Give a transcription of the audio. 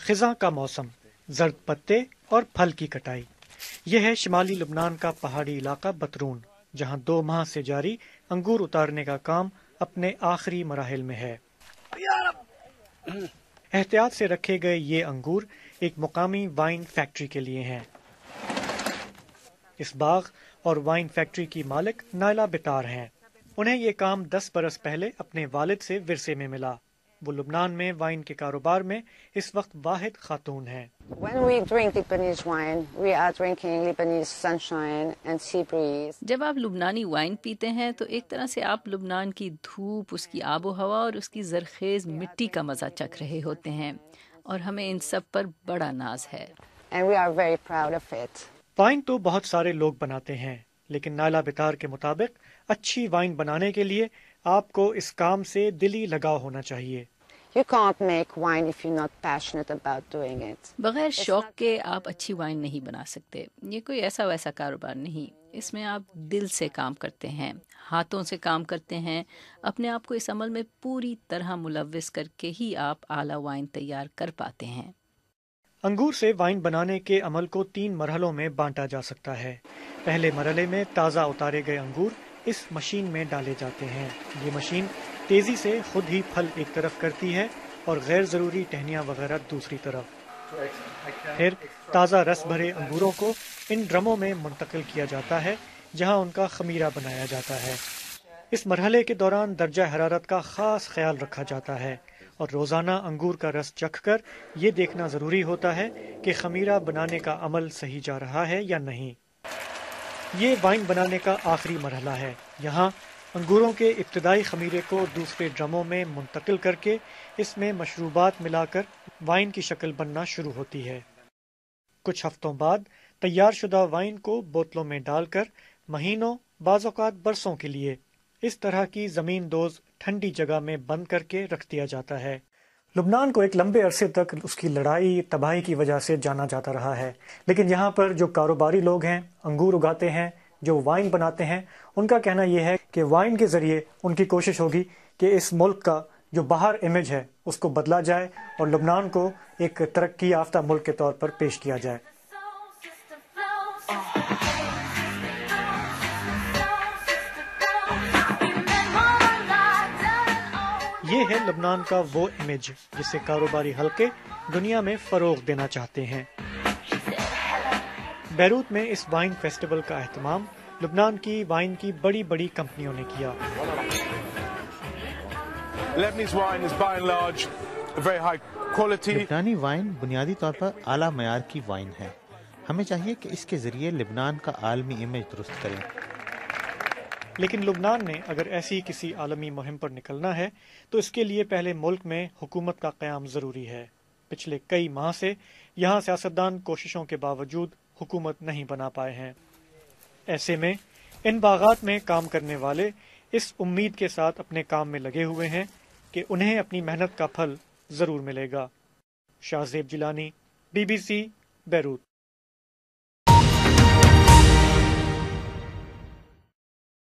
خزاں کا موسم، زرد پتے اور پھل کی کٹائی۔ یہ ہے شمالی لبنان کا پہاڑی علاقہ بطرون، جہاں 2 ماہ سے جاری انگور اتارنے کا کام اپنے آخری مراحل میں ہے۔ احتیاط سے رکھے گئے یہ انگور ایک مقامی وائن فیکٹری کے لیے ہیں۔ اس باغ اور وائن فیکٹری کی مالک نائلہ بطار ہیں۔ انہیں یہ کام 10 برس پہلے اپنے والد سے ورثے میں ملا۔ وہ لبنان میں وائن کے کاروبار میں اس وقت واحد خاتون ہیں۔ When we drink Lebanese wine, we are drinking Lebanese sunshine and sea breeze. جب آپ لبنانی وائن پیتے ہیں تو ایک طرح سے آپ لبنان کی دھوپ، اس کی آب و ہوا اور اس کی زرخیز مٹی کا مزہ چکھ رہے ہوتے ہیں، اور ہمیں ان سب پر بڑا ناز ہے۔ And we are very proud of it. وائن تو بہت سارے لوگ بناتے ہیں، لیکن نائلہ بطار کے مطابق اچھی وائن بنانے کے لیے آپ کو اس کام سے دلی لگاؤ ہونا چاہیے۔ You can't make wine if you're not passionate about doing it. بغیر شوق کے آپ اچھی وائن نہیں بنا سکتے۔ یہ کوئی ایسا ویسا کاروبار نہیں، اس میں آپ دل سے کام کرتے ہیں، ہاتھوں سے کام کرتے ہیں، اپنے آپ کو اس عمل میں پوری طرح ملوث کر کے ہی آپ اعلیٰ وائن تیار کر پاتے ہیں۔ انگور سے وائن بنانے کے عمل کو 3 مرحلوں میں بانٹا جا سکتا ہے۔ پہلے مرحلے میں تازہ اتارے گئے انگور اس مشین میں ڈالے جاتے ہیں۔ یہ مشین تیزی سے خود ہی پھل ایک طرف کرتی ہے اور غیر ضروری ٹہنیاں وغیرہ دوسری طرف۔ پھر تازہ رس بھرے انگوروں کو ان ڈرموں میں منتقل کیا جاتا ہے، جہاں ان کا خمیرہ بنایا جاتا ہے۔ اس مرحلے کے دوران درجہ حرارت کا خاص خیال رکھا جاتا ہے، اور روزانہ انگور کا رس چکھ کر یہ دیکھنا ضروری ہوتا ہے کہ خمیرہ بنانے کا عمل صحیح جا رہا ہے یا نہیں۔ یہ وائن بنانے کا آخری مرحلہ ہے۔ یہاں انگوروں کے ابتدائی خمیرے کو دوسرے ڈرموں میں منتقل کر کے اس میں مشروبات ملا کر وائن کی شکل بننا شروع ہوتی ہے۔ کچھ ہفتوں بعد تیار شدہ وائن کو بوتلوں میں ڈال کر مہینوں، بعض اوقات برسوں کے لیے اس طرح کی زمین دوز ٹھنڈی جگہ میں بند کر کے رکھ دیا جاتا ہے۔ لبنان کو ایک لمبے عرصے تک اس کی لڑائی تباہی کی وجہ سے جانا جاتا رہا ہے، لیکن یہاں پر جو کاروباری لوگ ہیں، انگور اگاتے ہیں، جو وائن بناتے ہیں، ان کا کہنا یہ ہے کہ وائن کے ذریعے ان کی کوشش ہوگی کہ اس ملک کا جو باہر امیج ہے اس کو بدلا جائے اور لبنان کو ایک ترقی یافتہ ملک کے طور پر پیش کیا جائے۔ یہ ہے لبنان کا وہ امیج جسے کاروباری حلقے دنیا میں فروغ دینا چاہتے ہیں۔ بیروت میں اس وائن فیسٹیول کا اہتمام لبنان کی وائن کی بڑی بڑی کمپنیوں نے کیا۔ لبنانی وائن بنیادی طور پر اعلیٰ معیار کی وائن ہے۔ ہمیں چاہیے کہ اس کے ذریعے لبنان کا عالمی امیج درست کریں۔ لیکن لبنان نے اگر ایسی کسی عالمی مہم پر نکلنا ہے تو اس کے لیے پہلے ملک میں حکومت کا قیام ضروری ہے۔ پچھلے کئی ماہ سے یہاں سیاستدان کوششوں کے باوجود حکومت نہیں بنا پائے ہیں۔ ایسے میں ان باغات میں کام کرنے والے اس امید کے ساتھ اپنے کام میں لگے ہوئے ہیں کہ انہیں اپنی محنت کا پھل ضرور ملے گا۔ شاہ زیب جیلانی، BBC، بیروت۔